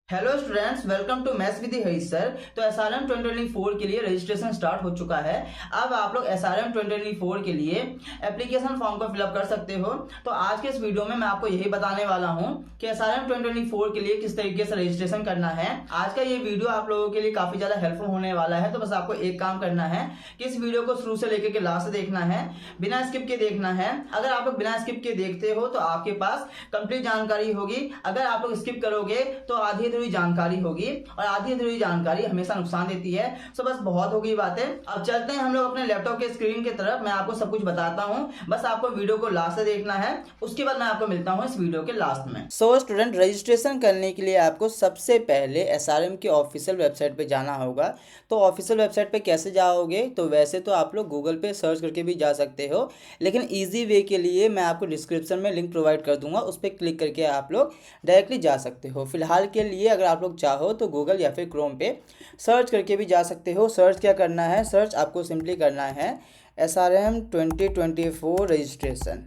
Hello students, welcome to maths with Harish sir. तो SRM 2024 के लिए रजिस्ट्रेशन स्टार्ट हो चुका है। अब आप लोग एसआरएम 2024 के लिए एप्लीकेशन फॉर्म को फिलअप कर सकते हो। तो आज के इस वीडियो में मैं आपको यही बताने वाला हूं कि एसआरएम 2024 के लिए किस तरीके से रजिस्ट्रेशन करना है। आज का ये वीडियो आप लोगों के लिए काफी ज्यादा हेल्पफुल होने वाला है। तो बस आपको एक काम करना है कि इस वीडियो को शुरू से लेकर के लास्ट देखना है, बिना स्किप के देखना है। अगर आप लोग बिना स्किप के देखते हो तो आपके पास कंप्लीट जानकारी होगी। अगर आप लोग स्किप करोगे तो आधी जानकारी होगी, और आधी अधूरी जानकारी हमेशा नुकसान देती है। सो बस बहुत हो गई बातें, अब चलते हैं हम लोग अपने लैपटॉप के स्क्रीन की तरफ। मैं आपको सब कुछ बताता हूँ, बस आपको वीडियो को लास्ट से देखना है। उसके बाद मैं आपको मिलता हूँ इस वीडियो के लास्ट में। सो स्टूडेंट, रजिस्ट्रेशन करने के लिए आपको सबसे पहले एसआरएम की ऑफिशियल वेबसाइट पे जाना होगा। तो ऑफिशियल वेबसाइट पे कैसे जाओगे? तो वैसे तो आप लोग गूगल पे सर्च करके भी जा सकते हो, लेकिन ईजी वे के लिए मैं आपको डिस्क्रिप्शन में लिंक प्रोवाइड कर दूंगा, उस पर क्लिक करके आप लोग डायरेक्टली जा सकते हो। फिलहाल के लिए अगर आप लोग चाहो तो गूगल या फिर क्रोम पे सर्च करके भी जा सकते हो। सर्च क्या करना है? सर्च आपको सिंपली करना है SRM 2024 रजिस्ट्रेशन।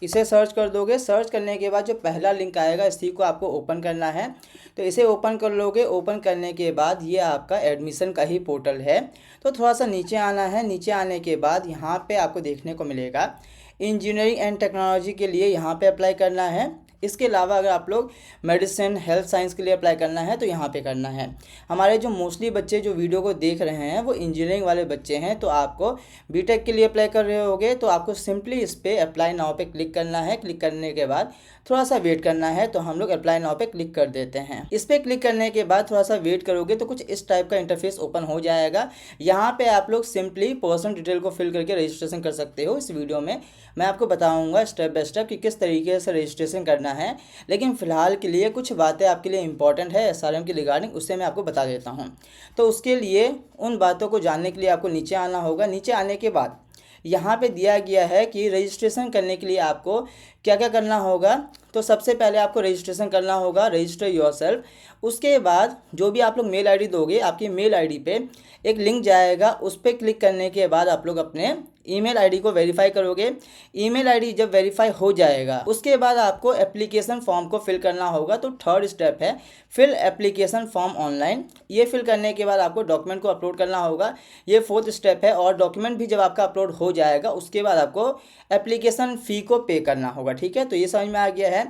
इसे सर्च कर दोगे। सर्च करने के बाद जो पहला लिंक आएगा इसी को आपको ओपन करना है। तो इसे ओपन कर लोगे। ओपन करने के बाद ये आपका एडमिशन का ही पोर्टल है। तो थोड़ा सा नीचे आना है। नीचे आने के बाद यहाँ पे आपको देखने को मिलेगा इंजीनियरिंग एंड टेक्नोलॉजी के लिए यहाँ पे अप्लाई करना है। इसके अलावा अगर आप लोग मेडिसिन हेल्थ साइंस के लिए अप्लाई करना है तो यहाँ पे करना है। हमारे जो मोस्टली बच्चे जो वीडियो को देख रहे हैं वो इंजीनियरिंग वाले बच्चे हैं, तो आपको बीटेक के लिए अप्लाई कर रहे होगे तो आपको सिंपली इस पर अप्लाई नाउ पे क्लिक करना है। क्लिक करने के बाद थोड़ा सा वेट करना है। तो हम लोग अप्लाई नाउ पे क्लिक कर देते हैं। इस पर क्लिक करने के बाद थोड़ा सा वेट करोगे तो कुछ इस टाइप का इंटरफेस ओपन हो जाएगा। यहाँ पे आप लोग सिंपली पर्सनल डिटेल को फिल करके रजिस्ट्रेशन कर सकते हो। इस वीडियो में मैं आपको बताऊंगा स्टेप बाय स्टेप कि किस तरीके से रजिस्ट्रेशन करना है, लेकिन फ़िलहाल के लिए कुछ बातें आपके लिए इंपॉर्टेंट है एसआरएम के रिगार्डिंग, उससे मैं आपको बता देता हूं। तो उसके लिए उन बातों को जानने के लिए आपको नीचे आना होगा। नीचे आने के बाद यहाँ पे दिया गया है कि रजिस्ट्रेशन करने के लिए आपको क्या क्या करना होगा। तो सबसे पहले आपको रजिस्ट्रेशन करना होगा, रजिस्टर योरसेल्फ। उसके बाद जो भी आप लोग मेल आईडी दोगे, आपकी मेल आईडी पे एक लिंक जाएगा, उस पर क्लिक करने के बाद आप लोग अपने ईमेल आईडी को वेरीफाई करोगे। ईमेल आईडी जब वेरीफाई हो जाएगा उसके बाद आपको एप्लीकेशन फॉर्म को फिल करना होगा। तो थर्ड स्टेप है फिल एप्लीकेशन फॉर्म ऑनलाइन। ये फिल करने के बाद आपको डॉक्यूमेंट को अपलोड करना होगा। ये फोर्थ स्टेप है। और डॉक्यूमेंट भी जब आपका अपलोड हो जाएगा उसके बाद आपको एप्लीकेशन फ़ी को पे करना होगा। ठीक है, तो ये समझ में आ गया है।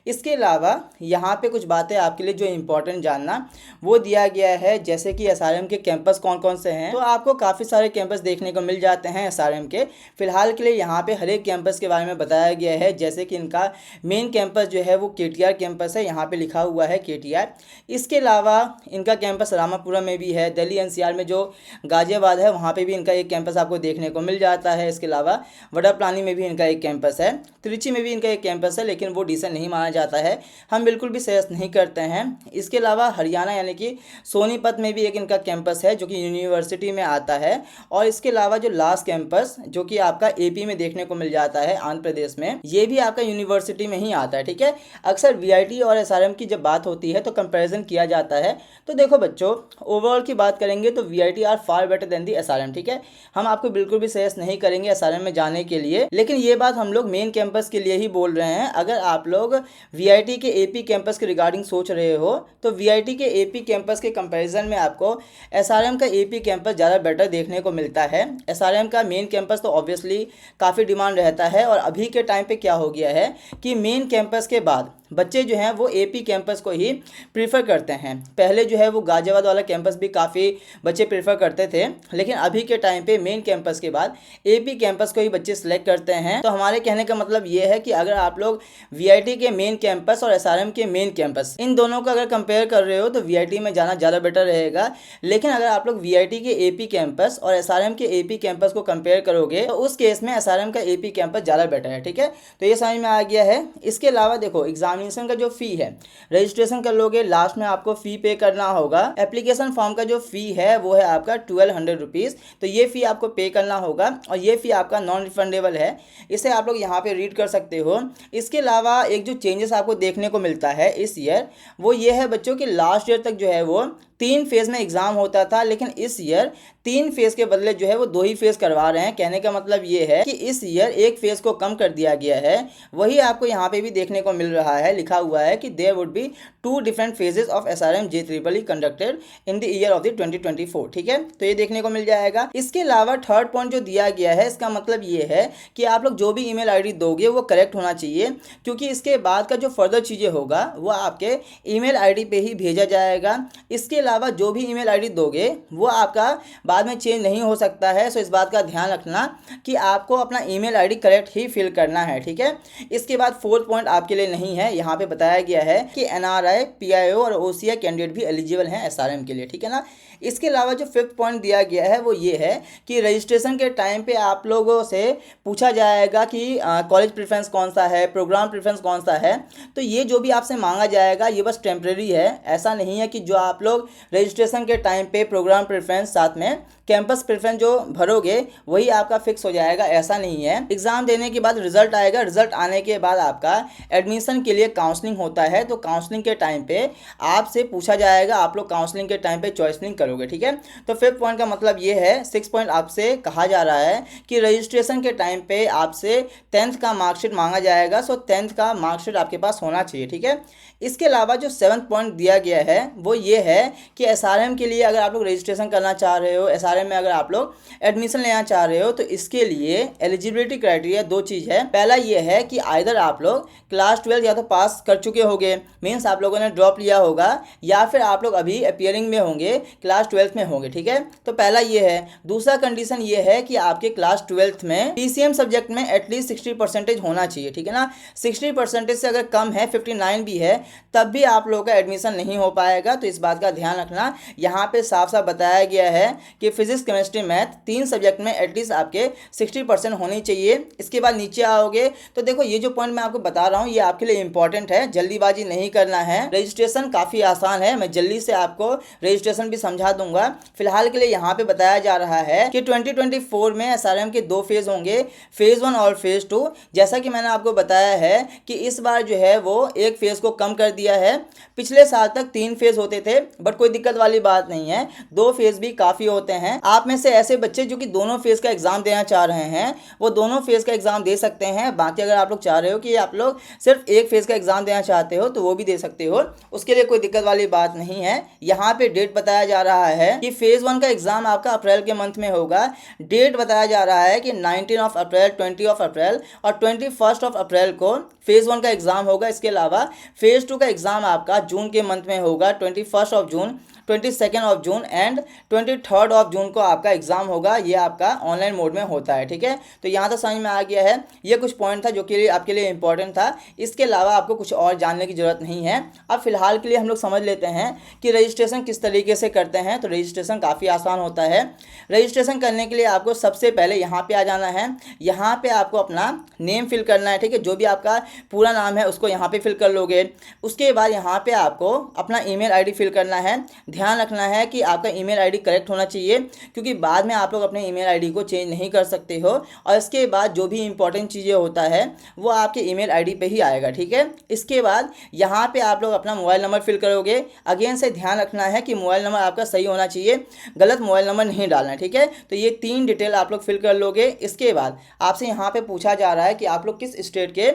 इसके अलावा यहाँ पे कुछ बातें आपके लिए जो इंपॉर्टेंट जानना वो दिया गया है, जैसे कि एसआरएम के कैंपस कौन कौन से हैं। तो आपको काफ़ी सारे कैंपस देखने को मिल जाते हैं एसआरएम के। फिलहाल के लिए यहाँ पे हर एक कैंपस के बारे में बताया गया है। जैसे कि इनका मेन कैंपस जो है वो केटीआर कैंपस है, यहाँ पे लिखा हुआ है केटीआर। इसके अलावा इनका कैंपस रामापुरम में भी है। दिल्ली एनसीआर में जो गाजियाबाद है वहाँ पे भी इनका एक कैंपस आपको देखने को मिल जाता है। इसके अलावा वडाप्लानी में भी इनका एक कैंपस है। त्रिची में भी इनका एक कैंपस है, लेकिन वो डिसेंट नहीं माना जाता है, हम बिल्कुल भी सजेस्ट नहीं करते हैं। इसके अलावा हरियाणा यानी कि सोनीपत में भी एक इनका कैंपस है जो कि यूनिवर्सिटी में आता है। और इसके अलावा जो लास्ट कैंपस जो कि आपका एपी में देखने को मिल जाता है, आंध्र प्रदेश में, ये भी आपका यूनिवर्सिटी में ही आता है। ठीक है, अक्सर वीआईटी और एसआरएम की जब बात होती है तो कंपैरिजन किया जाता है। तो देखो बच्चों, ओवरऑल की बात करेंगे तो VIT are far better than the SRM. ठीक है, हम आपको बिल्कुल भी सजेस्ट नहीं करेंगे एसआरएम में जाने के लिए, लेकिन ये बात हम लोग मेन कैंपस के लिए ही बोल रहे हैं। अगर आप लोग वीआईटी के एपी कैंपस के रिगार्डिंग सोच रहे हो तो वीआईटी के एपी कैंपस के कंपैरिजन में आपको एसआरएम का एपी कैंपस ज़्यादा बेटर देखने को मिलता है। एसआरएम का मेन कैंपस तो ऑब्वियसली काफ़ी डिमांड रहता है, और अभी के टाइम पे क्या हो गया है कि मेन कैंपस के बाद बच्चे जो हैं वो एपी कैंपस को ही प्रीफर करते हैं। पहले जो है वो गाजियाबाद वाला कैंपस भी काफ़ी बच्चे प्रीफर करते थे, लेकिन अभी के टाइम पे मेन कैंपस के बाद एपी कैंपस को ही बच्चे सिलेक्ट करते हैं। तो हमारे कहने का मतलब ये है कि अगर आप लोग वीआईटी के मेन कैंपस और एसआरएम के मेन कैंपस इन दोनों को अगर कंपेयर कर रहे हो तो वीआईटी में जाना ज़्यादा बेटर रहेगा। लेकिन अगर आप लोग वीआईटी के एपी कैंपस और एसआरएम के एपी कैंपस को कंपेयर करोगे तो उस केस में एसआरएम का एपी कैंपस ज़्यादा बेटर है। ठीक है, तो ये समझ में आ गया है। इसके अलावा देखो, एग्जामिनेशन का जो फ़ी है, रजिस्ट्रेशन कर लोगे, लास्ट में आपको फ़ी पे करना होगा। एप्लीकेशन फॉर्म का जो फ़ी है वो है आपका 1200 रुपीज़। तो ये फ़ी आपको पे करना होगा, और ये फ़ी आपका नॉन रिफंडेबल है। इसे आप लोग यहाँ पे रीड कर सकते हो। इसके अलावा एक जो चेंजेस आपको देखने को मिलता है इस ईयर, वो ये है बच्चों कि लास्ट ईयर तक जो है वो 3 फेज़ में एग्ज़ाम होता था, लेकिन इस ईयर 3 फेज़ के बदले जो है वो 2 ही फेज़ करवा रहे हैं। कहने का मतलब ये है कि इस ईयर एक फेज़ को कम कर दिया गया है। वही आपको यहाँ पे भी देखने को मिल रहा है, लिखा हुआ है कि there would be 2 different phases of SRM JEEE conducted in the year of the 2024। ठीक है, तो ये देखने को मिल जाएगा। इसके अलावा थर्ड पॉइंट जो दिया गया है, इसका मतलब ये है कि आप लोग जो भी ईमेल आईडी दोगे वो करेक्ट होना चाहिए, क्योंकि इसके बाद का जो फर्दर चीज़ें होगा वो आपके ईमेल आईडी पे ही भेजा जाएगा। इसके अलावा जो भी ईमेल आईडी दोगे वो आपका बाद में चेंज नहीं हो सकता है। सो इस बात का ध्यान रखना कि आपको अपना ईमेल आईडी करेक्ट ही फिल करना है। ठीक है, इसके बाद फोर्थ पॉइंट आपके लिए नहीं है, यहाँ पे बताया गया है कि NRI, PIO और OCI कैंडिडेट भी एलिजिबल हैं SRM के लिए। ठीक है ना। इसके अलावा जो फिफ्थ पॉइंट दिया गया है वो ये है कि रजिस्ट्रेशन के टाइम पे आप लोगों से पूछा जाएगा कि कॉलेज प्रेफरेंस कौन सा है, प्रोग्राम प्रेफरेंस कौन सा है। तो ये जो भी आपसे मांगा जाएगा ये बस टेम्प्रेरी है। ऐसा नहीं है कि जो आप लोग रजिस्ट्रेशन के टाइम पे प्रोग्राम प्रेफरेंस साथ में कैंपस प्रेफरेंस जो भरोगे वही आपका फिक्स हो जाएगा, ऐसा नहीं है। एग्जाम देने के बाद रिजल्ट आएगा, रिजल्ट आने के बाद आपका एडमिशन के लिए काउंसलिंग होता है। तो काउंसलिंग के टाइम पे आपसे पूछा जाएगा, आप लोग काउंसलिंग के टाइम पे चॉइसलिंग करोगे। ठीक है, तो फिफ्थ पॉइंट का मतलब ये है। सिक्स पॉइंट आपसे कहा जा रहा है कि रजिस्ट्रेशन के टाइम पे आपसे 10th का मार्कशीट मांगा जाएगा। सो 10th का मार्कशीट आपके पास होना चाहिए। ठीक है, इसके अलावा जो 7th पॉइंट दिया गया है वो ये है कि SRM के लिए अगर आप लोग रजिस्ट्रेशन करना चाह रहे हो, SRM में अगर आप लोग एडमिशन लेना चाह रहे हो, तो इसके लिए एलिजिबिलिटी क्राइटेरिया 2 चीज़ है। पहला ये है कि आइदर आप लोग क्लास 12 या तो पास कर चुके होंगे, मीन्स आप लोगों ने ड्रॉप लिया होगा, या फिर आप लोग अभी अपियरिंग में होंगे, क्लास 12th में होंगे। ठीक है, तो पहला ये है। दूसरा कंडीशन ये है कि आपके क्लास 12th में PCM सब्जेक्ट में एटलीस्ट 60% होना चाहिए। ठीक है ना, 60% से अगर कम है, 59 भी है, तब भी आप लोगों का एडमिशन नहीं हो पाएगा। तो इस बात का ध्यान रखना। यहाँ पे साफ साफ बताया गया है कि फिजिक्स, केमिस्ट्री, मैथ 3 सब्जेक्ट में एटलीस्ट आपके 60% होनी चाहिए। इसके बाद नीचे आओगे तो देखो ये जो पॉइंट मैं आपको बता रहा हूँ ये आपके लिए इंपॉर्टेंट है, जल्दीबाजी नहीं करना है। रजिस्ट्रेशन काफ़ी आसान है, मैं जल्दी से आपको रजिस्ट्रेशन भी समझा दूंगा। फिलहाल के लिए यहाँ पे बताया जा रहा है कि 2024 में SRM के 2 फेज होंगे, फेज 1 और फेज 2। जैसा कि मैंने आपको बताया है कि इस बार जो है वो एक फेज को कम कर दिया है। पिछले साल तक 3 फेज होते थे, बट कोई दिक्कत वाली बात नहीं है, 2 फेज भी काफ़ी होते हैं। आप में से ऐसे बच्चे जो कि दोनों फेज का एग्जाम देना चाह रहे हैं वो दोनों फेज का एग्जाम दे सकते हैं। बाकी अगर आप लोग चाह रहे हो कि आप लोग सिर्फ एक फेज का एग्जाम देना चाहते हो तो वो भी दे सकते हो, उसके लिए कोई दिक्कत वाली बात नहीं है। यहाँ पे डेट बताया जा रहा है कि फेज 1 का एग्जाम आपका अप्रैल के मंथ में होगा। डेट बताया जा रहा है कि 19 अप्रैल, 20 अप्रैल और 21 अप्रैल को फेज 1 का एग्जाम होगा। इसके अलावा फेज 2 का एग्जाम आपका जून के मंथ में होगा। 21 जून, 22 जून एंड 23 जून को आपका एग्जाम होगा। ये आपका ऑनलाइन मोड में होता है। ठीक है, तो यहाँ तक समझ में आ गया है। ये कुछ पॉइंट था जो कि आपके लिए इंपॉर्टेंट था। इसके अलावा आपको कुछ और जानने की जरूरत नहीं है। अब फिलहाल के लिए हम लोग समझ लेते हैं कि रजिस्ट्रेशन किस तरीके से करते हैं। तो रजिस्ट्रेशन काफ़ी आसान होता है। रजिस्ट्रेशन करने के लिए आपको सबसे पहले यहाँ पे आ जाना है। यहाँ पे आपको अपना नेम फिल करना है। ठीक है, जो भी आपका पूरा नाम है उसको यहाँ पे फिल कर लोगे। उसके बाद यहाँ पे आपको अपना ईमेल आईडी फिल करना है। ध्यान रखना है कि आपका ईमेल आईडी करेक्ट होना चाहिए, क्योंकि बाद में आप लोग अपने ईमेल आईडी को चेंज नहीं कर सकते हो। और इसके बाद जो भी इंपॉर्टेंट चीज़ें होता है वो आपके ईमेल आईडी पे ही आएगा। ठीक है, इसके बाद यहाँ पे आप लोग अपना मोबाइल नंबर फिल करोगे। अगेन से ध्यान रखना है कि मोबाइल नंबर आपका सही होना चाहिए, गलत मोबाइल नंबर नहीं डालना है। ठीक है, तो ये 3 डिटेल आप लोग फिल कर लोगे। इसके बाद आपसे यहाँ पे पूछा जा रहा है कि आप लोग किस स्टेट के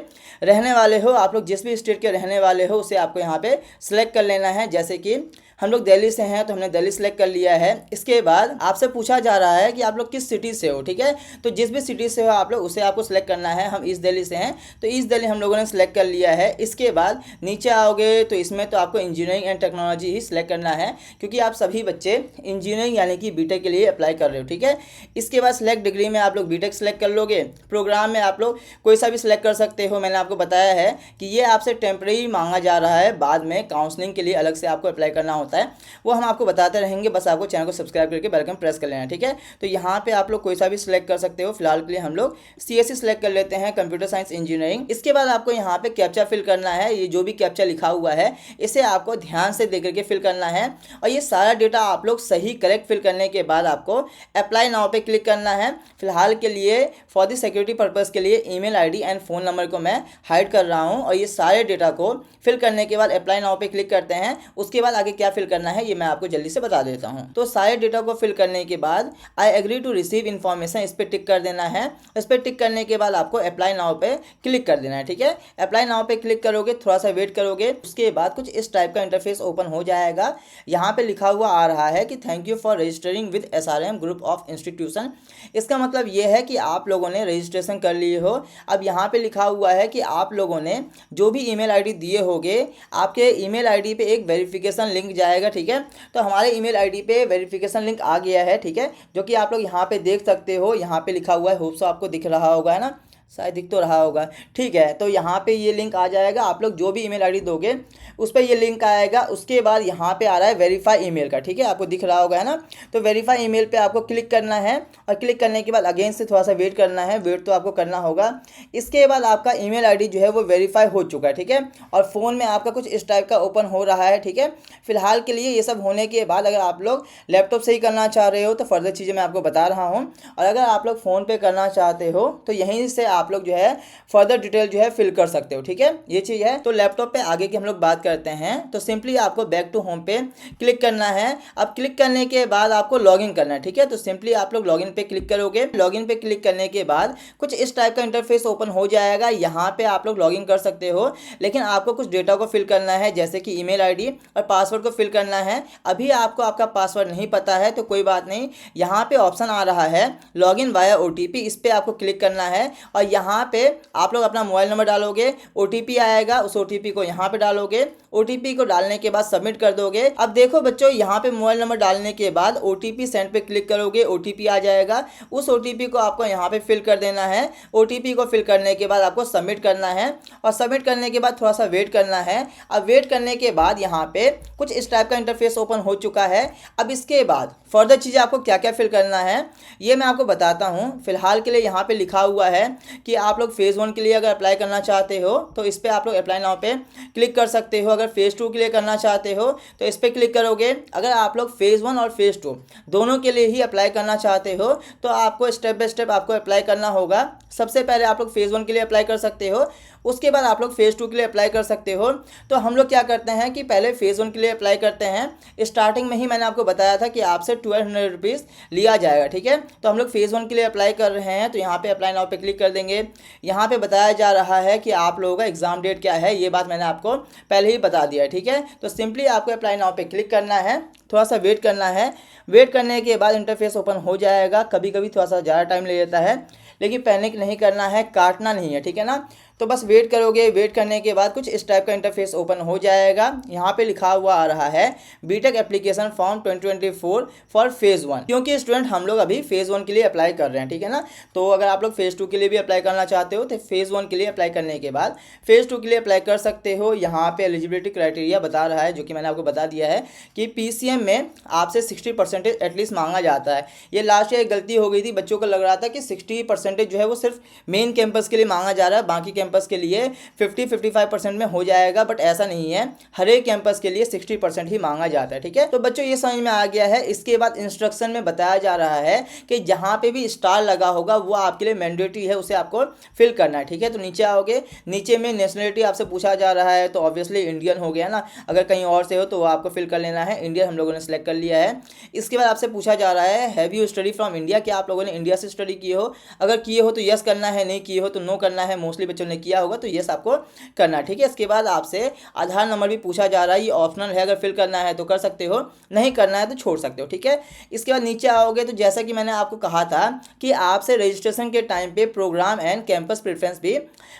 रहने वाले हो। आप लोग जिस भी स्टेट के रहने वाले हो उसे आपको यहाँ पे सिलेक्ट कर लेना है। जैसे कि हम लोग दिल्ली से हैं तो हमने दिल्ली सेलेक्ट कर लिया है। इसके बाद आपसे पूछा जा रहा है कि आप लोग किस सिटी से हो। ठीक है, तो जिस भी सिटी से हो आप लोग उसे आपको सिलेक्ट करना है। हम ईस्ट दिल्ली से हैं तो ईस्ट दिल्ली हम लोगों ने सिलेक्ट कर लिया है। इसके बाद नीचे आओगे तो इसमें तो आपको engineering and technology he select करना है, क्योंकि आप सभी बच्चे इंजीनियरिंग यानी कि बीटेक के लिए अप्लाई कर रहे हो। ठीक है, इसके बाद सिलेक्ट डिग्री में आप लोग बीटेक सेलेक्ट कर लोगे। प्रोग्राम में आप लोग कोई सा भी सिलेक्ट कर सकते हो। मैंने आपको बताया है कि ये आपसे टेम्प्रेरी मांगा जा रहा है, बाद में काउंसलिंग के लिए अलग से आपको अप्लाई करना होता है, वो हम आपको बताते रहेंगे। बस आपको चैनल को सब्सक्राइब करके बेल आइकन प्रेस कर लेना है। ठीक है, तो यहाँ पे आप लोग कोई सा भी सिलेक्ट कर सकते हो। फिलहाल के लिए हम लोग CSE सिलेक्ट कर लेते हैं, कंप्यूटर साइंस इंजीनियरिंग। इसके बाद आपको यहाँ पे कैप्चा फिल करना है। ये जो भी कैप्चा लिखा हुआ है इसे आपको ध्यान से देख करके फिल करना है। और ये सारा डेटा आप लोग सही करेक्ट फिल करने के बाद आपको अप्लाई नाउ पे क्लिक करना है। फिलहाल के लिए फॉर द सिक्योरिटी पर्पज़ के लिए email ID and phone number को मैं हाइड कर रहा हूँ। और ये सारे डेटा को फिल करने के बाद अप्लाई नाउ पे क्लिक करते हैं। उसके बाद आगे क्या फिल करना है ये मैं आपको जल्दी से बता देता हूँ। तो सारे डेटा को फिल करने के बाद I agree to receive information इस पर टिक कर देना है। इस पर टिक करने के बाद आपको अप्लाई नाउ पे क्लिक कर देना है। ठीक है, अप्लाई नाउ पे क्लिक करोगे, थोड़ा सा वेट करोगे, उसके बाद कुछ इस टाइप का इंटरफेस ओपन हो जाएगा। यहाँ पे लिखा हुआ आ रहा है कि thank you for registering with SRM group of institution. इसका मतलब ये है कि आप लोगों ने रजिस्ट्रेशन कर लिए हो। अब यहाँ पे लिखा हुआ है कि आप लोगों ने जो भी ईमेल आईडी दिए होंगे, आपके ईमेल आईडी पे एक वेरिफिकेशन लिंक जाएगा। ठीक है, तो हमारे ईमेल आईडी पे वेरिफिकेशन लिंक आ गया है। ठीक है, जो कि आप लोग यहाँ पे देख सकते हो, यहाँ पे लिखा हुआ है, होप सो आपको दिख रहा होगा, है ना, शायद दिख तो रहा होगा। ठीक है, तो यहाँ पे ये लिंक आ जाएगा। आप लोग जो भी ईमेल आईडी दोगे उस पर ये लिंक आएगा। उसके बाद यहाँ पे आ रहा है वेरीफाई ईमेल का। ठीक है, आपको दिख रहा होगा, है ना। तो वेरीफाई ईमेल पे आपको क्लिक करना है और क्लिक करने के बाद अगेन से थोड़ा सा वेट करना है। वेट तो आपको करना होगा। इसके बाद आपका ईमेल आईडी जो है वो वेरीफाई हो चुका है। ठीक है, और फ़ोन में आपका कुछ इस टाइप का ओपन हो रहा है। ठीक है, फिलहाल के लिए ये सब होने के बाद अगर आप लोग लैपटॉप से ही करना चाह रहे हो तो फर्दर चीज़ें मैं आपको बता रहा हूँ, और अगर आप लोग फ़ोन पे करना चाहते हो तो यहीं से आप लोग जो है फर्दर डिटेल जो है फिल कर सकते हो। ठीक है, ये चीज़ है। तो लैपटॉप पे आगे की हम लोग बात करते हैं। तो सिंपली आपको बैक टू होम पे क्लिक करना है। अब क्लिक करने के बाद आपको लॉगिन करना है। ठीक है, तो सिंपली आप लोग लॉगिन पे क्लिक करोगे। लॉगिन पे क्लिक करने के बाद कुछ इस टाइप का इंटरफेस ओपन हो जाएगा। यहाँ पे आप लोग लॉगिन कर सकते हो, लेकिन आपको कुछ डेटा को फिल करना है, जैसे कि ईमेल आईडी और पासवर्ड को फिल करना है। अभी आपको आपका पासवर्ड नहीं पता है तो कोई बात नहीं, यहाँ पे ऑप्शन आ रहा है लॉगिन वाया OTP, इस पर आपको क्लिक करना है और यहाँ पे आप लोग अपना मोबाइल नंबर डालोगे, OTP आएगा, उस OTP को यहाँ पे डालोगे। OTP को डालने के बाद सबमिट कर दोगे। अब देखो बच्चों, यहाँ पे मोबाइल नंबर डालने के बाद OTP सेंड पे क्लिक करोगे, OTP आ जाएगा। उस OTP को आपको यहाँ पे फिल कर देना है। OTP को फिल करने के बाद आपको सबमिट करना है और सबमिट करने के बाद थोड़ा सा वेट करना है। अब वेट करने के बाद यहाँ पे कुछ इस टाइप का इंटरफेस ओपन हो चुका है। अब इसके बाद फर्दर चीज़ें आपको क्या क्या फिल करना है ये मैं आपको बताता हूँ। फिलहाल के लिए यहाँ पे लिखा हुआ है कि आप लोग फेज़ 1 के लिए अगर अप्लाई करना चाहते हो तो इस पर आप लोग अप्लाई नाउ पे क्लिक कर सकते हो। अगर फेज़ 2 के लिए करना चाहते हो तो इस पर क्लिक करोगे। अगर आप लोग फेज़ 1 और फेज़ 2 दोनों के लिए ही अप्लाई करना चाहते हो तो आपको स्टेप बाय स्टेप आपको अप्लाई करना होगा। सबसे पहले आप लोग फेज़ 1 के लिए अप्लाई कर सकते हो, उसके बाद आप लोग फेज़ 2 के लिए अप्लाई कर सकते हो। तो हम लोग क्या करते हैं कि पहले फेज़ 1 के लिए अप्लाई करते हैं। स्टार्टिंग में ही मैंने आपको बताया था कि आपसे 1200 रुपीज़ लिया जाएगा। ठीक है, तो हम लोग फेज़ 1 के लिए अप्लाई कर रहे हैं तो यहाँ पे अप्लाई नाउ पे क्लिक कर देंगे। यहाँ पे बताया जा रहा है कि आप लोगों का एग्ज़ाम डेट क्या है, ये बात मैंने आपको पहले ही बता दिया है। ठीक है, तो सिंपली आपको अप्लाई नाउ पे क्लिक करना है, थोड़ा सा वेट करना है। वेट करने के बाद इंटरफेस ओपन हो जाएगा। कभी कभी थोड़ा सा ज़्यादा टाइम ले लेता है, लेकिन पैनिक नहीं करना है, काटना नहीं है। ठीक है ना, तो बस वेट करोगे। वेट करने के बाद कुछ इस टाइप का इंटरफेस ओपन हो जाएगा। यहाँ पे लिखा हुआ आ रहा है BTech application form 2024 for phase 1, क्योंकि स्टूडेंट हम लोग अभी फेज़ 1 के लिए अप्लाई कर रहे हैं। ठीक है ना, तो अगर आप लोग फेज़ 2 के लिए भी अप्लाई करना चाहते हो तो फेज़ 1 के लिए अप्लाई करने के बाद फेज़ 2 के लिए अप्लाई कर सकते हो। यहाँ पे एलिजिबिलिटी क्राइटेरिया बता रहा है, जो कि मैंने आपको बता दिया है कि PCM में आपसे 60% एटलीस्ट मांगा जाता है। ये लास्ट ईयर गलती हो गई थी, बच्चों को लग रहा था कि 60% जो है वो सिर्फ मेन कैंपस के लिए मांगा जा रहा है, बाकी कैंपस के लिए 50-55% में हो जाएगा, बट ऐसा नहीं है। हर एक कैंपस के लिए 60% ही मांगा जाता है। ठीक है, तो बच्चों ये समझ में आ गया है। इसके बाद इंस्ट्रक्शन में बताया जा रहा है कि जहाँ पे भी स्टार लगा होगा वो आपके लिए मैंडेटरी है, उसे आपको फिल करना है। ठीक है, तो नीचे आओगे, नीचे में नेशनलिटी आपसे पूछा जा रहा है, तो ऑब्वियसली इंडियन हो गया ना। अगर कहीं और से हो तो वो आपको फिल कर लेना है। इंडियन हम लोगों ने सेलेक्ट कर लिया है। इसके बाद आपसे पूछा जा रहा है have you study from India, क्या आप लोगों ने इंडिया से स्टडी किए हो। अगर किए हो तो यस करना है, नहीं किए हो तो नो करना है। मोस्टली बच्चों ने किया होगा तो यस आपको करना है। ठीक है, इसके बाद आपसे आधार नंबर भी पूछा जा रहा है, ये ऑप्शनल है, अगर फिल करना है तो कर सकते हो, नहीं करना है तो छोड़ सकते हो। ठीक है, इसके बाद नीचे आओगे तो जैसा कि मैंने आपको कहा था कि आपसे रजिस्ट्रेशन के टाइम पे प्रोग्राम एंड कैंपस प्रेफरेंस भी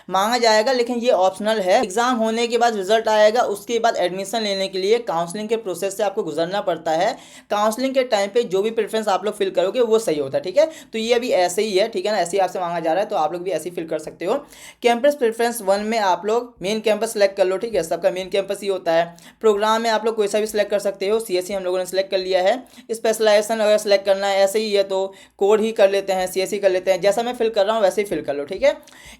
मांगा जाएगा, लेकिन ये ऑप्शनल है। एग्जाम होने के बाद रिजल्ट आएगा, उसके बाद एडमिशन लेने के लिए काउंसलिंग के प्रोसेस से आपको गुजरना पड़ता है। काउंसलिंग के टाइम पे जो भी प्रेफरेंस आप लोग फिल करोगे वो सही होता है। ठीक है, तो ये अभी ऐसे ही है। ठीक है ना, ऐसे ही आपसे मांगा जा रहा है तो आप लोग भी ऐसे ही फिल कर सकते हो। कैंपस प्रेफरेंस 1 में आप लोग मेन कैंपस सेलेक्ट कर लो। ठीक है, सबका मेन कैंपस ही होता है। प्रोग्राम में आप लोग कोई सा भी सिलेक्ट कर सकते हो। CSE हम लोगों ने सेलेक्ट कर लिया है। स्पेशलाइजेशन अगर सेलेक्ट करना है ऐसे ही है तो कोड ही कर लेते हैं, CSE कर लेते हैं। जैसा मैं फिल कर रहा हूँ वैसे ही फिल कर लो। ठीक है,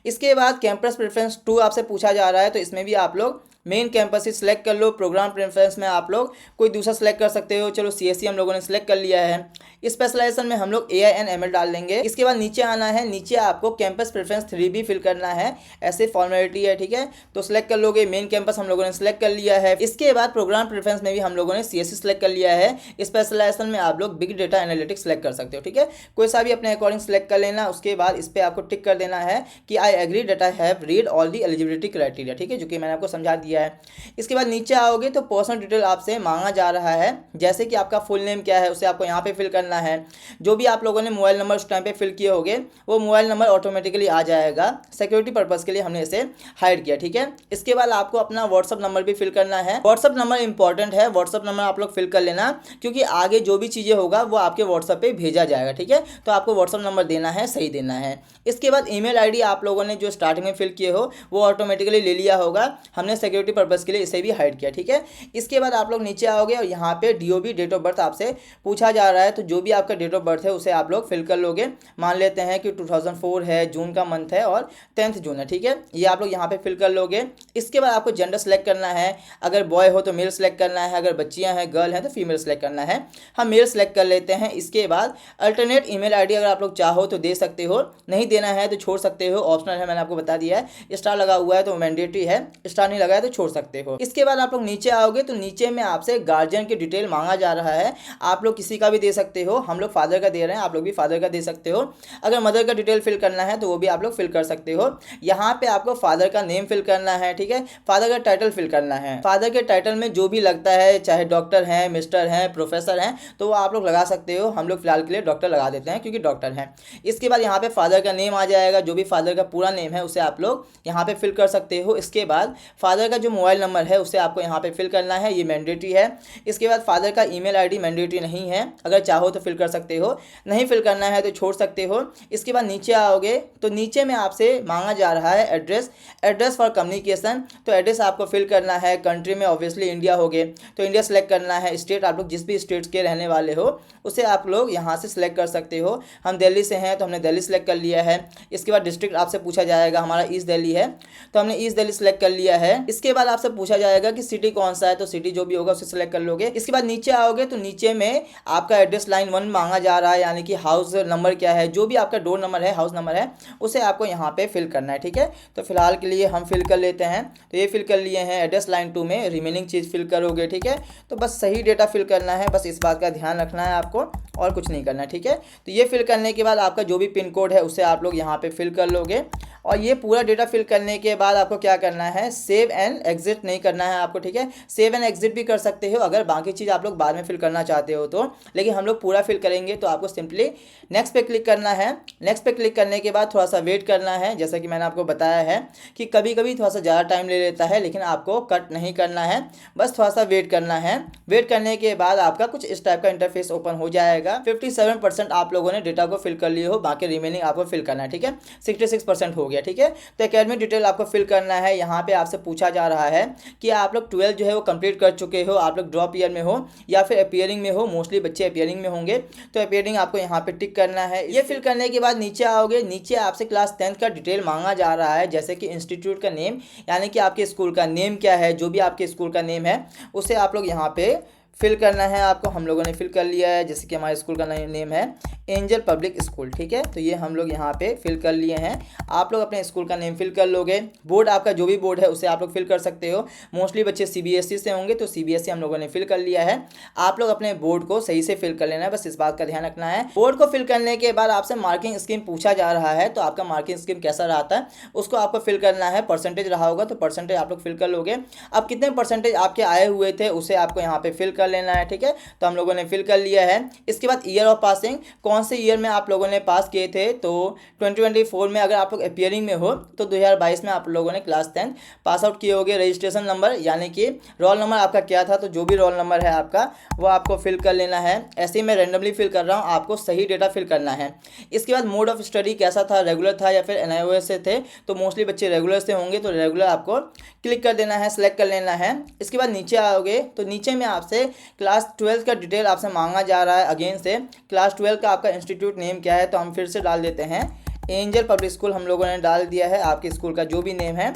इसके बाद कैंपस प्रेफरेंस 2 आपसे पूछा जा रहा है, तो इसमें भी आप लोग मेन कैंपस ही सिलेक्ट कर लो। प्रोग्राम प्रेफरेंस में आप लोग कोई दूसरा सेलेक्ट कर सकते हो। चलो सीएससी हम लोगों ने सिलेक्ट कर लिया है। स्पेशलाइजेशन में हम लोग एआई एंड एमएल डाल देंगे। इसके बाद नीचे आना है, नीचे आपको कैंपस प्रेफरेंस 3 भी फिल करना है, ऐसे फॉर्मेलिटी है, ठीक है। तो सिलेक्ट कर लोगे। मेन कैंपस हम लोगों ने सिलेक्ट कर लिया है। इसके बाद प्रोग्राम प्रेफरेंस में भी हम लोगों ने सीएससी सिलेक्ट कर लिया है। स्पेशलाइजेशन में आप लोग बिग डेटा एनालिटिक्स सिलेक्ट कर सकते हो, ठीक है। कोई सा भी अपने अकॉर्डिंग सिलेक्ट कर लेना। उसके बाद इस पर आपको टिक कर देना है कि I agree that I have read all the eligibility criteria, ठीक है, जो कि मैंने आपको समझा दिया है। इसके बाद नीचे आओगे तो पर्सनल डिटेल आपसे मांगा जा रहा है, जैसे कि आपका फुल नेम क्या है उसे आपको यहाँ पे फिल करना है। जो भी आप लोगों ने मोबाइल नंबर उस टाइम पे फिल किए होंगे वो मोबाइल नंबर ऑटोमेटिकली आ जाएगा। सिक्योरिटी पर्पज़ के लिए हमने इसे हाइड किया, ठीक है। इसके बाद आपको अपना व्हाट्सअप नंबर भी फिल करना है। व्हाट्सअप नंबर इंपॉर्टेंट है, व्हाट्सअप नंबर आप लोग फिल कर लेना, क्योंकि आगे जो भी चीज़ें होगा वो आपके व्हाट्सअप पे भेजा जाएगा, ठीक है। तो आपको व्हाट्सअप नंबर देना है, सही देना है। इसके बाद ईमेल आईडी आप लोगों ने जो स्टार्टिंग में फिल किए हो वो ऑटोमेटिकली ले लिया होगा, हमने सिक्योरिटी पर्पज़ के लिए इसे भी हाइड किया, ठीक है। इसके बाद आप लोग नीचे आओगे और यहाँ पे डीओबी डेट ऑफ बर्थ आपसे पूछा जा रहा है, तो जो भी आपका डेट ऑफ बर्थ है उसे आप लोग फिल कर लोगे। मान लेते हैं कि 2004 है, जून का मंथ है और 10th जून है, ठीक है। ये आप लोग यहाँ पे फिल कर लोगे। इसके बाद आपको जेंडर सेलेक्ट करना है, अगर बॉय हो तो मेल सेलेक्ट करना है, अगर बच्चियाँ हैं गर्ल हैं तो फीमेल सेलेक्ट करना है। हम मेल सेलेक्ट कर लेते हैं। इसके बाद अल्टरनेट ईमेल आईडी अगर आप लोग चाहो तो दे सकते हो, नहीं देना है तो छोड़ सकते हो, ऑप्शनल है, मैंने आपको बता दिया है। स्टार लगा हुआ है तो मैंडेटरी है, स्टार नहीं लगा है तो छोड़ सकते हो। इसके बाद आप लोग नीचे आओगे तो नीचे में आपसे गार्जियन की डिटेल मांगा जा रहा है। आप लोग किसी का भी दे सकते हो, हम लोग फादर का दे रहे हैं, आप लोग भी फादर का दे सकते हो। अगर मदर का डिटेल फिल करना है तो वो भी आप लोग फिल कर सकते हो। यहाँ पे आपको फादर का नेम फिल करना है, ठीक है। फादर का टाइटल फिल करना है। फादर के टाइटल में जो भी लगता है, चाहे डॉक्टर हैं, मिस्टर हैं, प्रोफेसर हैं, तो वो आप लोग लगा सकते हो। हम लोग फिलहाल के लिए डॉक्टर लगा देते हैं क्योंकि डॉक्टर हैं। इसके बाद यहाँ पे फादर का नेम आ जाएगा, जो भी फादर का पूरा नेम है उसे आप लोग यहाँ पे फिल कर सकते हो। इसके बाद फादर का जो मोबाइल नंबर है उसे आपको यहाँ पे फिल करना है, ये मैंडेटरी है। इसके बाद फादर का ईमेल आईडी मैंडेटरी नहीं है, अगर चाहो तो फिल कर सकते हो, नहीं फिल करना है तो छोड़ सकते हो। इसके बाद नीचे आओगे तो नीचे में आपसे मांगा जा रहा है एड्रेस फॉर कम्युनिकेशन। तो एड्रेस आपको फिल करना है। कंट्री में ऑब्वियसली इंडिया हो गए तो इंडिया सेलेक्ट करना है। स्टेट आप लोग जिस भी स्टेट्स के रहने वाले हो उसे आप लोग यहाँ से सिलेक्ट कर सकते हो। हम दिल्ली से हैं तो हमने दिल्ली सेलेक्ट कर लिया है। इसके बाद डिस्ट्रिक्ट आपसे पूछा जाएगा, हमारा ईस्ट दिल्ली है तो हमने ईस्ट दिल्ली सेलेक्ट कर लिया है। इसके बाद आपसे पूछा जाएगा कि सिटी कौन सा है, तो सिटी जो भी होगा उसे सिलेक्ट कर लोगे। इसके बाद नीचे आओगे तो नीचे में आपका एड्रेस लाइन 1 मांगा जा रहा है, यानी कि हाउस नंबर क्या है, जो भी आपका डोर नंबर है, हाउस नंबर है, उसे आपको यहाँ पे फिल करना है, ठीक है। तो फिलहाल के लिए हम फिल कर लेते हैं। तो ये फिल कर लिए हैं। एड्रेस लाइन 2 में रिमेनिंग चीज़ फिल करोगे, ठीक है। तो बस सही डेटा फिल करना है, बस इस बात का ध्यान रखना है आपको, और कुछ नहीं करना है, ठीक है। तो ये फिल करने के बाद आपका जो भी पिन कोड है उसे आप लोग यहाँ पे फिल कर लोगे। और ये पूरा डेटा फिल करने के बाद आपको क्या करना है, सेव एंड एग्जिट नहीं करना है आपको, ठीक है। सेव एंड एग्जिट भी कर सकते हो अगर बाकी चीज़ आप लोग बाद में फिल करना चाहते हो तो, लेकिन हम लोग पूरा फिल करेंगे। तो आपको सिंपली नेक्स्ट पे क्लिक करना है। नेक्स्ट पे क्लिक करने के बाद थोड़ा सा वेट करना है। जैसा कि मैंने आपको बताया है कि कभी कभी थोड़ा सा ज़्यादा टाइम ले लेता है, लेकिन आपको कट नहीं करना है, बस थोड़ा सा वेट करना है। वेट करने के बाद आपका कुछ इस टाइप का इंटरफेस ओपन हो जाएगा। 57% आप लोगों ने डेटा को फिल कर लिए हो, बाकी रिमेनिंग आपको फिल करना है, ठीक है। 66% हो गया, ठीक है। तो एकेडमिक डिटेल आपको फिल करना है। यहाँ पे आपसे पूछा जा रहा है कि आप लोग 12 जो है वो कंप्लीट कर चुके हो, आप लोग ड्रॉप ईयर में हो या फिर अपीयरिंग में हो। मोस्टली बच्चे अपीयरिंग में होंगे, तो अपीयरिंग आपको यहाँ पे टिक करना है। ये फिल करने के बाद नीचे आओगे, नीचे आपसे क्लास 10th का डिटेल मांगा जा रहा है, जैसे कि इंस्टीट्यूट का नेम, यानी कि आपके स्कूल का नेम क्या है, जो भी आपके स्कूल का नेम है उसे आप लोग यहाँ पे फिल करना है आपको। हम लोगों ने फिल कर लिया है, जैसे कि हमारे स्कूल का नेम है एंजल पब्लिक स्कूल, ठीक है। तो ये हम लोग यहाँ पे फिल कर लिए हैं। आप लोग अपने स्कूल का नेम फिल कर लोगे। बोर्ड आपका जो भी बोर्ड है उसे आप लोग फिल कर सकते हो। मोस्टली बच्चे सीबीएसई से होंगे तो सीबीएसई हम लोगों ने फिल कर लिया है। आप लोग अपने बोर्ड को सही से फिल कर लेना है, बस इस बात का ध्यान रखना है। बोर्ड को फिल करने के बाद आपसे मार्किंग स्कीम पूछा जा रहा है, तो आपका मार्किंग स्कीम कैसा रहता है उसको आपको फिल करना है। परसेंटेज रहा होगा तो परसेंटेज आप लोग फिल कर लोगे। अब कितने परसेंटेज आपके आए हुए थे उसे आपको यहाँ पे फिल कर लेना है, ठीक है। तो हम लोगों ने फिल कर लिया है। इसके बाद ईयर ऑफ पासिंग, कौन से ईयर में आप लोगों ने पास किए थे, तो 2024 में अगर आप लोग अपीयरिंग में हो तो 2022 में आप लोगों ने क्लास 10 पास आउट किए होंगे। रजिस्ट्रेशन नंबर यानी कि रोल नंबर आपका क्या था, तो जो भी रोल नंबर है आपका वो आपको फिल कर लेना है। ऐसे ही मैं रैंडमली फिल कर रहा हूँ, आपको सही डेटा फिल करना है। इसके बाद मोड ऑफ स्टडी कैसा था, रेगुलर था या फिर एनआईओएस से थे, तो मोस्टली बच्चे रेगुलर से होंगे तो रेगुलर आपको क्लिक कर देना है, सेलेक्ट कर लेना है। इसके बाद नीचे आओगे तो नीचे में आपसे क्लास 12 का डिटेल आपसे मांगा जा रहा है। अगेन से क्लास 12 का आपका इंस्टीट्यूट नेम क्या है, तो हम फिर से डाल देते हैं एंजल पब्लिक स्कूल, हम लोगों ने डाल दिया है। आपके स्कूल का जो भी नेम है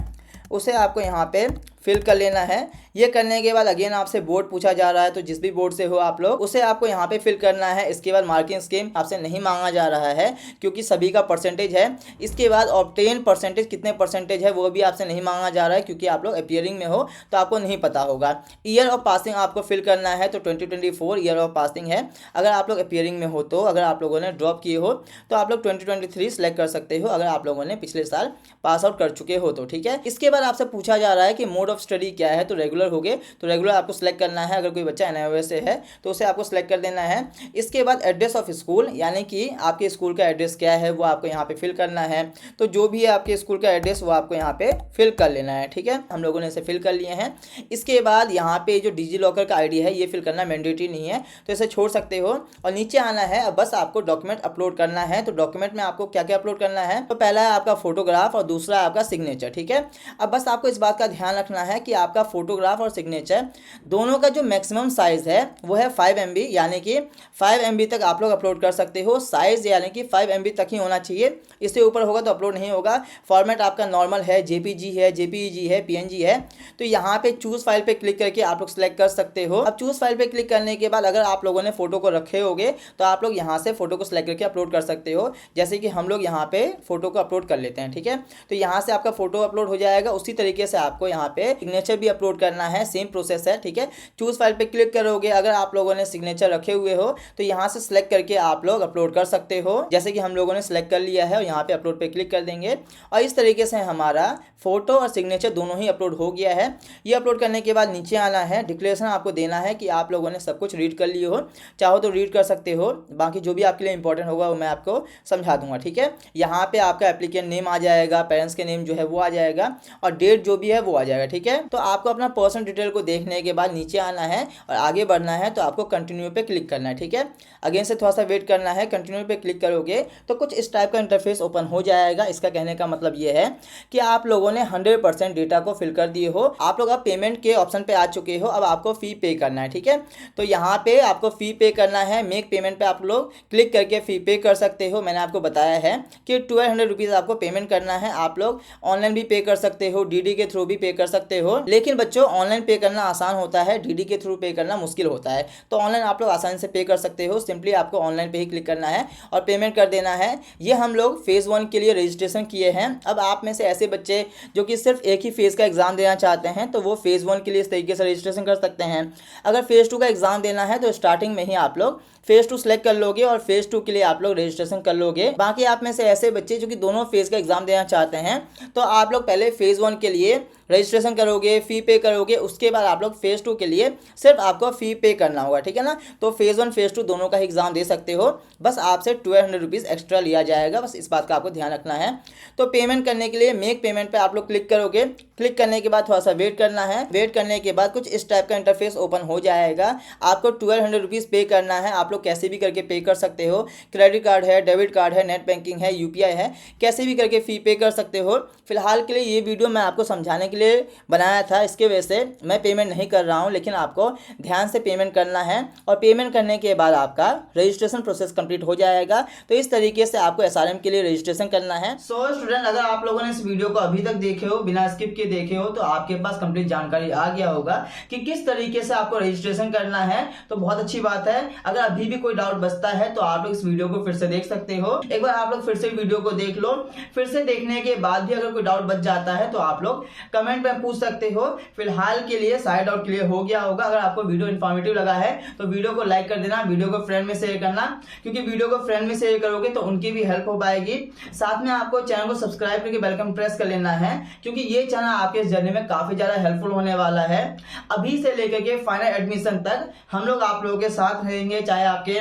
उसे आपको यहाँ पे फिल कर लेना है। ये करने के बाद अगेन आपसे बोर्ड पूछा जा रहा है, तो जिस भी बोर्ड से हो आप लोग उसे आपको यहाँ पे फिल करना है। इसके बाद मार्किंग स्कीम आपसे नहीं मांगा जा रहा है क्योंकि सभी का परसेंटेज है। इसके बाद ऑब्टेन परसेंटेज कितने परसेंटेज है वो भी आपसे नहीं मांगा जा रहा है क्योंकि आप लोग अपीयरिंग में हो तो आपको नहीं पता होगा। ईयर ऑफ पासिंग आपको फिल करना है, तो 2024 ईयर ऑफ पासिंग है। अगर आप लोग अपीयरिंग में हो तो अगर आप लोगों ने ड्रॉप किए हो तो आप लोग 2023 सेलेक्ट कर सकते हो अगर आप लोगों ने पिछले साल पास आउट कर चुके हो तो, ठीक है। इसके बाद आपसे पूछा जा रहा है कि मोड ऑफ स्टडी क्या है, तो रेगुलर हो गए तो रेगुलर आपको सेलेक्ट करना है। अगर कोई बच्चा एनआईओएस से है तो उसे आपको सेलेक्ट कर देना है। इसके बाद एड्रेस ऑफ स्कूल यानी कि आपके स्कूल का एड्रेस क्या है वो आपको यहाँ पे फिल करना है। तो जो भी है आपके स्कूल का एड्रेस वो आपको यहाँ पे फिल कर लेना है, ठीक है। हम लोगों ने इसे फिल कर लिए हैं। इसके बाद यहाँ पे जो डिजी लॉकर का आईडी है ये फिल करना मैंडेटरी नहीं है, तो इसे छोड़ सकते हो और नीचे आना है। अब बस आपको डॉक्यूमेंट अपलोड करना है। तो डॉक्यूमेंट में आपको क्या क्या अपलोड करना है, तो पहला है आपका फोटोग्राफ और दूसरा है आपका सिग्नेचर, ठीक है। अब बस आपको इस बात का ध्यान रखना है कि आपका फोटोग्राफ और सिग्नेचर दोनों का जो मैक्सिमम साइज है वो है 5 MB, यानी कि 5 MB तक आप लोग अपलोड कर सकते हो। साइज यानी कि 5 MB तक ही होना चाहिए, इससे ऊपर होगा तो अपलोड नहीं होगा। फॉर्मेट आपका नॉर्मल है, JPG है, JPEG है, PNG है। तो यहाँ पे चूज फाइल पे क्लिक करके आप लोग सेलेक्ट कर सकते हो। अब चूज फाइल पे क्लिक करने के बाद अगर आप लोगों ने फोटो को रखे होगे तो आप लोग यहाँ से फोटो को सिलेक्ट करके अपलोड कर सकते हो। जैसे कि हम लोग यहाँ पे फोटो को अपलोड कर लेते हैं, ठीक है। तो यहाँ से आपका फोटो अपलोड हो जाएगा। उसी तरीके से आपको यहाँ पे सिग्नेचर भी अपलोड करना है, सेम प्रोसेस है, ठीक है। चूज फाइल पे क्लिक करोगे, अगर आप लोगों ने सिग्नेचर रखे हुए हो तो यहाँ से सिलेक्ट करके आप लोग अपलोड कर सकते हो। जैसे कि हम लोगों ने सिलेक्ट कर लिया है और यहाँ पे अपलोड पे क्लिक कर देंगे और इस तरीके से हमारा फोटो और सिग्नेचर दोनों ही अपलोड हो गया है। ये अपलोड करने के बाद नीचे आना है, डिक्लेरेशन आपको देना है कि आप लोगों ने सब कुछ रीड कर लिए हो। चाहो तो रीड कर सकते हो, बाकी जो भी आपके लिए इंपॉर्टेंट होगा वो मैं आपको समझा दूंगा, ठीक है। यहाँ पे आपका एप्लीकेंट नेम आ जाएगा, पेरेंट्स के नेम जो है वो आ जाएगा और डेट जो भी है वो आ जाएगा, ठीक है। तो आपको अपना पर्सनल डिटेल को देखने के बाद नीचे आना है और आगे बढ़ना है, तो आपको कंटिन्यू पे क्लिक करना है, ठीक है। अगेन से थोड़ा सा वेट करना है। कंटिन्यू पे क्लिक करोगे तो कुछ इस टाइप का इंटरफेस ओपन हो जाएगा। इसका कहने का मतलब ये है कि आप लोगों ने 100% डेटा को फिल कर दिए हो। आप लोग अब पेमेंट के ऑप्शन पे आ चुके हो। अब आपको फी पे करना है, ठीक है। तो यहाँ पे आपको फी पे करना है। मेक पेमेंट पे आप लोग क्लिक करके फी पे कर सकते हो। मैंने आपको बताया है कि 1200 रुपीज़ आपको पेमेंट करना है। आप लोग ऑनलाइन भी पे कर सकते हो, डीडी के थ्रू भी पे कर सकते हो। लेकिन बच्चों ऑनलाइन पे करना आसान होता है, डीडी के थ्रू पे करना मुश्किल होता है। तो ऑनलाइन आप लोग आसानी से पे कर सकते हो। सिंपली आपको ऑनलाइन पे ही क्लिक करना है और पेमेंट कर देना है। ये हम लोग फेज़ 1 के लिए रजिस्ट्रेशन किए हैं। अब आप में से ऐसे बच्चे जो कि सिर्फ एक ही फेज़ का एग्जाम देना चाहते हैं तो वो फेज़ 1 के लिए इस तरीके से रजिस्ट्रेशन कर सकते हैं। अगर फेज़ 2 का एग्जाम देना है तो स्टार्टिंग में ही आप लोग फेज़ 2 सेलेक्ट कर लोगे और फेज़ 2 के लिए आप लोग रजिस्ट्रेशन कर लोगे। बाकी आप में से ऐसे बच्चे जो कि दोनों फेज़ का एग्जाम देना चाहते हैं तो आप लोग पहले फेज़ 1 के लिए रजिस्ट्रेशन करोगे, फ़ी पे करोगे, उसके बाद आप लोग फेज़ 2 के लिए सिर्फ आपको फ़ी पे करना होगा, ठीक है ना। तो फेज़ 1 फेज़ 2 दोनों का एग्जाम दे सकते हो। बस आपसे 1200 रुपीज़ एक्स्ट्रा लिया जाएगा, बस इस बात का आपको ध्यान रखना है। तो पेमेंट करने के लिए मेक पेमेंट पे आप लोग क्लिक करोगे। क्लिक करने के बाद थोड़ा सा वेट करना है। वेट करने के बाद कुछ इस टाइप का इंटरफेस ओपन हो जाएगा। आपको 1200 रुपीज़ पे करना है। आप लोग कैसे भी करके पे कर सकते हो। क्रेडिट कार्ड है, डेबिट कार्ड है, नेट बैंकिंग है, UPI है, कैसे भी करके फ़ी पे कर सकते हो। फिलहाल के लिए ये वीडियो मैं आपको समझाने के लिए बनाया था, इसके वजह से मैं पेमेंट नहीं कर रहा हूँ, लेकिन आपको ध्यान से पेमेंट करना है और पेमेंट करने के बाद आपका रजिस्ट्रेशन प्रोसेस कंप्लीट हो जाएगा। तो इस तरीके से आपको SRM के लिए रजिस्ट्रेशन करना है। सो स्टूडेंट, अगर आप लोगों ने इस वीडियो को अभी तक देखे हो, बिना स्किप के देखे हो, तो आपके पास कंप्लीट जानकारी आ गया होगा कि किस तरीके से आपको रजिस्ट्रेशन करना है। तो बहुत अच्छी बात है। अगर अभी भी कोई डाउट बचता है तो आप लोग इस वीडियो को फिर से देख सकते हो। एक बार आप लोग फिर से वीडियो को देख लो। फिर से देखने के बाद भी अगर कोई डाउट बच जाता है तो आप लोग कमेंट में पूछ सकते हो। फिलहाल के लिए सारे डाउट क्लियर हो गया होगा। अगर आपको वीडियो इन्फॉर्मेटिव लगा है तो वीडियो को लाइक कर देना, वीडियो को फ्रेंड में शेयर करना, क्योंकि वीडियो को फ्रेंड में शेयर करोगे तो उनकी भी हेल्प हो पाएगी। साथ में आपको चैनल को सब्सक्राइब करके बेल आइकन प्रेस कर लेना है, क्योंकि ये चैनल आपके इस जर्नी में काफी ज्यादा हेल्पफुल होने वाला है। अभी से लेकर के फाइनल एडमिशन तक हम लोग आप लोगों के साथ रहेंगे। चाहे आपके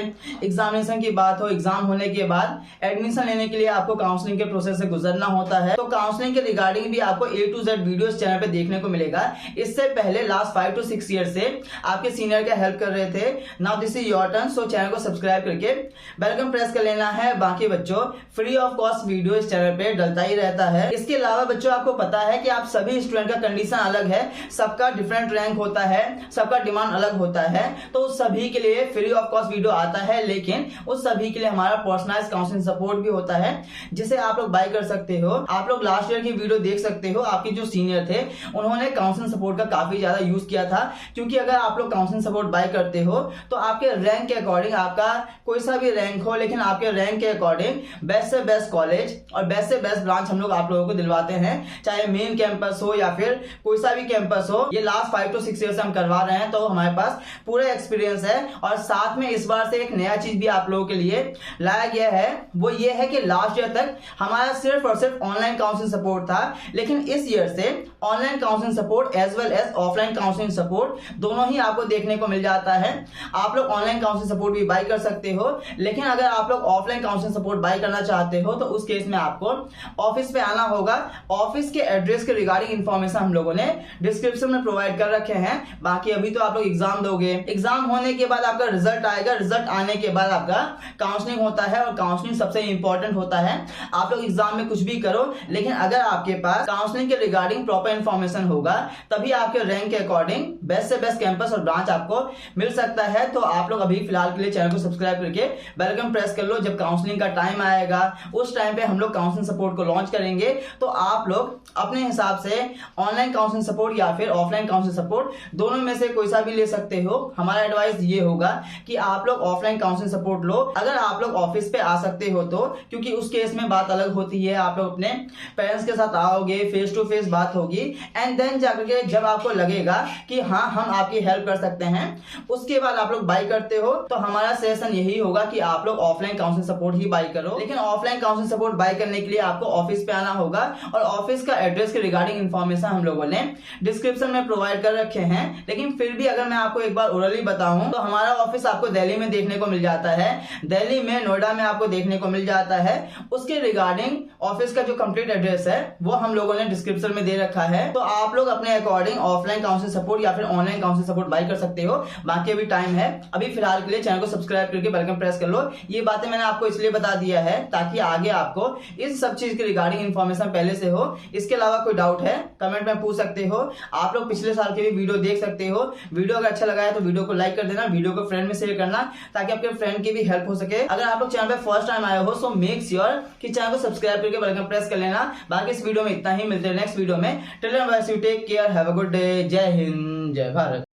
एग्जामिनेशन की बात हो, एग्जाम होने के बाद एडमिशन लेने के लिए आपको काउंसलिंग के प्रोसेस से गुजरना होता है। तो काउंसलिंग के रिगार्डिंग भी आपको A to Z video channel पे देखने को मिलेगा। इससे पहले लास्ट 5 to 6 ईयर से आपके सीनियर का हेल्प कर रहे थे। Now this is your turn. So channel को सब्सक्राइब करके बेल आइकन प्रेस कर लेना है। बाकी बच्चों फ्री ऑफ कॉस्ट वीडियो इस चैनल पे डलता ही रहता है। इसके अलावा बच्चों आपको पता है कि आप सभी सभी स्टूडेंट का कंडीशन अलग है, सबका डिफरेंट रैंक होता है, सबका डिमांड अलग होता है, तो उस सभी के लिए फ्री ऑफ कॉस्ट वीडियो आता है, लेकिन उस सभी के लिए हमारा पर्सनलाइज्ड काउंसलिंग सपोर्ट भी होता है जिसे आप लोग बाय कर सकते हो। आप लोग लास्ट ईयर की वीडियो देख सकते हो, आपके जो सीनियर थे उन्होंने काउंसलिंग सपोर्ट का काफी ज्यादा यूज किया था, क्योंकि अगर आप लोग काउंसलिंग सपोर्ट बाय करते हो तो आपके रैंक के अकॉर्डिंग, आपका कोई सा भी रैंक हो लेकिन आपके रैंक के अकॉर्डिंग बेस्ट से बेस्ट कॉलेज और बेस्ट से बेस्ट ब्रांच हम लोग आप लोगों को दिलवाते हैं, चाहे मेन कैंपस हो या फिर कोई सा भी कैंपस हो। ये लास्ट 5 to 6 ईयर से हम करवा रहे हैं, तो हमारे पास पूरा एक्सपीरियंस है। और साथ में इस बार से एक नया चीज भी आप लोगों के लिए लाया गया है, वो ये है कि लास्ट ईयर तक हमारा सिर्फ और सिर्फ ऑनलाइन काउंसलिंग सपोर्ट था, लेकिन इस ईयर से online counselling support as well as offline counselling support दोनों ही आपको देखने को मिल जाता है। आप लोग ऑनलाइन काउंसलिंग सपोर्ट भी बाय कर सकते हो, लेकिन अगर आप लोग ऑफलाइन काउंसलिंग सपोर्ट बाय करना चाहते हो तो उस केस में आपको ऑफिस पे आना होगा। ऑफिस के एड्रेस के रिगार्डिंग इंफॉर्मेशन हम लोगों ने डिस्क्रिप्शन में प्रोवाइड कर रखे हैं। बाकी अभी तो आप लोग एग्जाम दोगे, एग्जाम होने के बाद आपका रिजल्ट आएगा, रिजल्ट आने के बाद आपका काउंसलिंग होता है, और काउंसलिंग सबसे इंपॉर्टेंट होता है। आप लोग एग्जाम में कुछ भी करो, लेकिन अगर आपके पास काउंसलिंग के रिगार्डिंग प्रॉपर इंफॉर्मेशन होगा तभी आपके रैंक के अकॉर्डिंग बेस्ट से बेस्ट कैंपस और ब्रांच आपको मिल सकता है। तो आप लोग अभी फिलहाल के लिए चैनल को सब्सक्राइब करके बेल आइकन प्रेस कर लो। जब काउंसलिंग का टाइम आएगा उस टाइम पे हम लोग काउंसलिंग सपोर्ट को लॉन्च करेंगे, तो आप लोग अपने हिसाब से ऑनलाइन काउंसलिंग सपोर्ट या फिर ऑफलाइन काउंसलिंग सपोर्ट दोनों में से कोई सा भी ले सकते हो। हमारा एडवाइस ये होगा कि आप लोग ऑफलाइन काउंसलिंग सपोर्ट लो, अगर आप लोग ऑफिस पे आ सकते हो तो, क्योंकि उस केस में बात अलग होती है। आप लोग अपने पेरेंट्स के साथ आओगे, फेस टू फेस बात होगी, एंड देन जाकर के जब आपको लगेगा कि हाँ हम आपकी हेल्प कर सकते हैं, उसके बाद आप लोग बाय करते हो। तो हमारा सजेशन यही होगा कि आप लोग ऑफलाइन काउंसलिंग सपोर्ट ही बाय करो, लेकिन ऑफलाइन काउंसलिंग सपोर्ट बाय करने के लिए आपको ऑफिस पे आना होगा, और ऑफिस का एड्रेस के रिगार्डिंग इंफॉर्मेशन हम लोगों ने डिस्क्रिप्शन में प्रोवाइड कर रखे हैं। लेकिन फिर भी अगर मैं आपको एक बार ओरली बताऊं तो हमारा ऑफिस आपको दिल्ली में देखने को मिल जाता है, दिल्ली में, नोएडा में आपको देखने को मिल जाता है। उसके रिगार्डिंग ऑफिस का जो कंप्लीट एड्रेस है वो हम लोगों ने डिस्क्रिप्शन में दे रखा है, तो आप लोग अपने अकॉर्डिंग ऑफलाइन काउंसलिंग सपोर्ट या फिर ऑनलाइन काउंसलिंग सपोर्ट बाय कर सकते हो। बाकी अभी टाइम है, अभी फिलहाल के लिए चैनल को सब्सक्राइब करके बेल आइकन प्रेस कर लो। ये बातें मैंने आपको इसलिए बता दिया है ताकि आगे आपको इस सब चीज के रिगार्डिंग इंफॉर्मेशन पहले से हो। इसके अलावा कोई डाउट है कमेंट में पूछ सकते हो। आप लोग पिछले साल के भी वीडियो देख सकते हो। वीडियो अगर अच्छा लगा है तो वीडियो को लाइक कर देना, वीडियो को फ्रेंड में शेयर करना ताकि आपके फ्रेंड की भी हेल्प हो सके। अगर आप लोग चैनल पे फर्स्ट टाइम आए हो सो मेक श्योर कि चैनल को सब्सक्राइब करके बेल आइकन प्रेस कर लेना। बाकी इस वीडियो में इतना ही, मिलते हैं नेक्स्ट वीडियो में। Till then bye, take care, have a good day. जय हिंद, जय भारत।